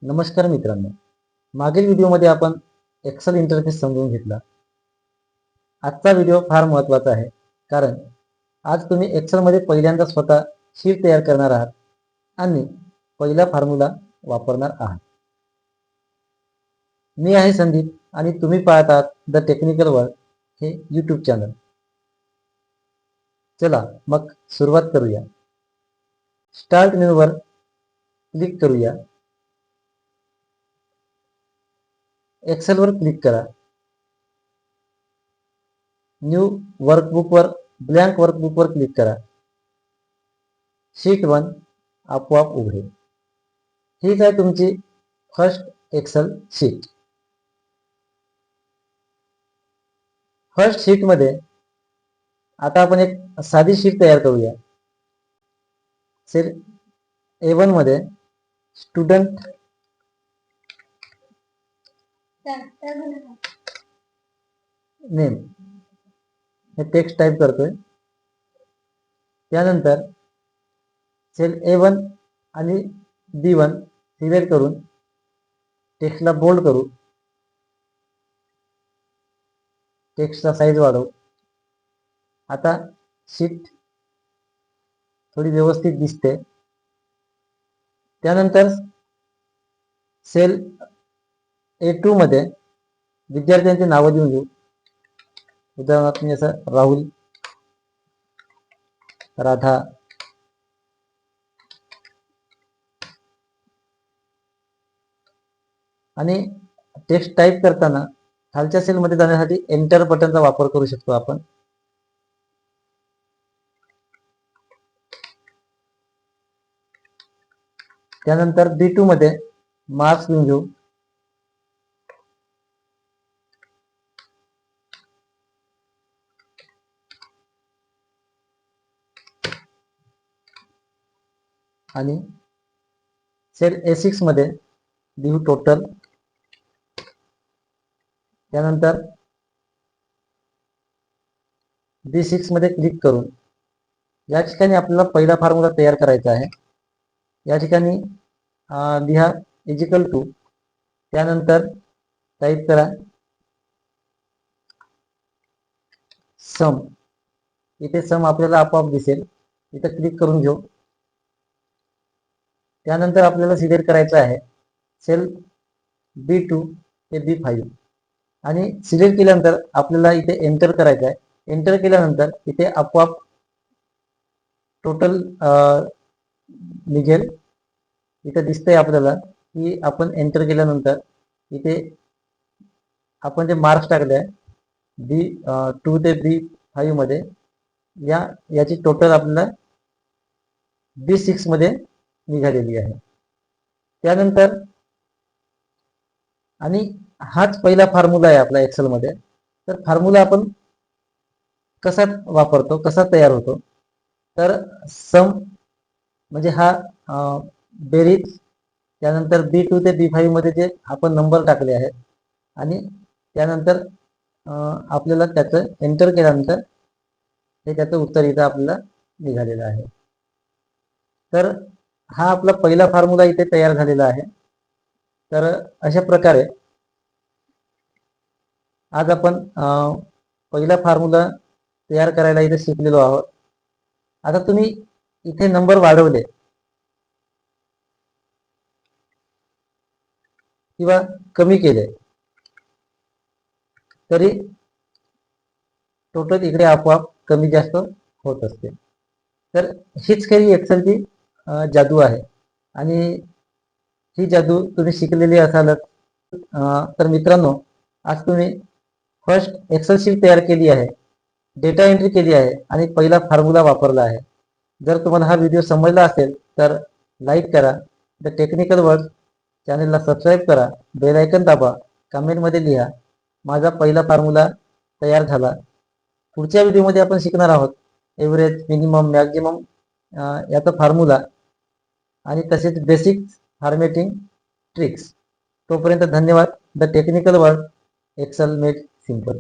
नमस्कार मित्रांनो, मागील व्हिडिओमध्ये आपण एक्सेल इंटरफेस समजून घेतला. आजचा व्हिडिओ फार महत्त्वाचा आहे, कारण आज तुम्ही एक्सेलमध्ये पहिल्यांदा स्वतः शीट तयार करणार आहात आणि पहिला फॉर्म्युला वापरणार आहात. मी आहे संदीप आणि तुम्ही पाहत आहात द टेक्निकल वर्ल्ड हे यूट्यूब चॅनल. चला मग सुरुवात करूया. स्टार्ट मेनूवर क्लिक करूया. एक्सेलवर क्लिक करा. न्यू वर्कबुकवर ब्लँक वर्कबुकवर क्लिक करा. शीट 1 आपोआप उघडेल. हीच आहे तुमची first Excel sheet. First sheet मध्ये आता आपण एक साधी शीट तयार करूया. सेल A1 मध्ये स्टुडंट नेम हे टेक्स्ट टाइप करतोय. त्यानंतर सेल A1 आणि B1 सिलेक्ट करून टेक्स्टला बोल्ड करू. टेक्स्टचा साईज वाढवू. आता शीट थोडी व्यवस्थित दिसते. त्यानंतर सेल A2 मध्ये विद्यार्थ्यांची नावं देऊन घेऊ. उदाहरणार्थ मी असं राहुल, राधा, आणि टेक्स्ट टाइप करताना खालच्या सेलमध्ये जाण्यासाठी एंटर बटनचा वापर करू शकतो आपण. त्यानंतर B2 मध्ये मार्क्स घेऊन घेऊ. आणि सेल A6 मध्ये लिहू टोटल. त्यानंतर B6 मध्ये क्लिक करून या ठिकाणी आपल्याला पहिला फॉर्म्युला तयार करायचा आहे. या ठिकाणी लिहा इजिकल टू. त्यानंतर टाईप करा सम. इथे सम आपल्याला आपोआप दिसेल. इथे क्लिक करून घेऊ. त्यानंतर आपल्याला सिलेक्ट करायचं आहे सेल B2 ते B5 आणि सिलेक्ट केल्यानंतर आपल्याला इथे एंटर करायचं आहे. एंटर केल्यानंतर इथे आपोआप टोटल निघेल. इथे दिसतंय आपल्याला की आपण एंटर केल्यानंतर इथे आपण जे मार्क्स टाकले आहे B2 ते B5 मध्ये याची टोटल आपल्याला B6 मध्ये निघालेली आहे. त्यानंतर आणि हाच पहिला फॉर्म्युला आहे आपला एक्सेल मध्ये. तर फॉर्म्युला आपण कसा वापरतो, कसा तयार होतो, तर सम म्हणजे हा बेरीज. त्यानंतर B2 ते B5 मध्ये जे आपण नंबर टाकले आहेत आणि त्यानंतर आपल्याला त्याचं एंटर केल्यानंतर हे त्याचं उत्तर इथं आपल्याला निघालेलं आहे. तर हा आपला पहिला फॉर्म्युला इथे तयार झालेला आहे. तर अशा प्रकारे आज आपण पहिला फॉर्म्युला तयार करायला इथे शिकलेलो आहोत. आता तुम्ही इथे नंबर वाढवले किंवा कमी केले तरी टोटल इकडे आपोआप कमी जास्त होत असते. तर हीच खरी एक्सेलची जादू आहे आणि ही जादू तुम्ही शिकलेली असालच. तर मित्रांनो, आज तुम्ही फर्स्ट एक्सेल शीट तयार केली आहे, डेटा एंट्री केली आहे आणि पहिला फॉर्म्युला वापरला आहे. जर तुम्हाला हा व्हिडिओ समजला असेल तर लाईक करा. द टेक्निकल वर्ल्ड चॅनलला सबस्क्राईब करा. बेल आयकन दाबा. कमेंटमध्ये लिहा माझा पहिला फॉर्म्युला तयार झाला. पुढच्या व्हिडिओमध्ये आपण शिकणार आहोत एव्हरेज, मिनिमम, मॅक्झिमम याचा फॉर्म्युला आणि तसेच बेसिक फॉर्मॅटिंग ट्रिक्स. तोपर्यंत धन्यवाद. The technical world, Excel made simple.